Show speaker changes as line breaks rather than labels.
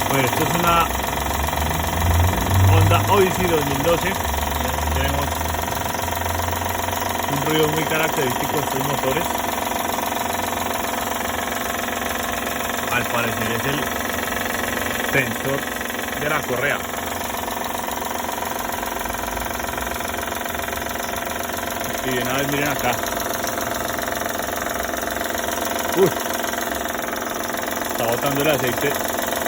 Bueno, esto es una Honda Odyssey 2012. Tenemos un ruido muy característico de estos motores. Al parecer es el sensor de la correa. Y de una vez miren acá. Uy, está botando el aceite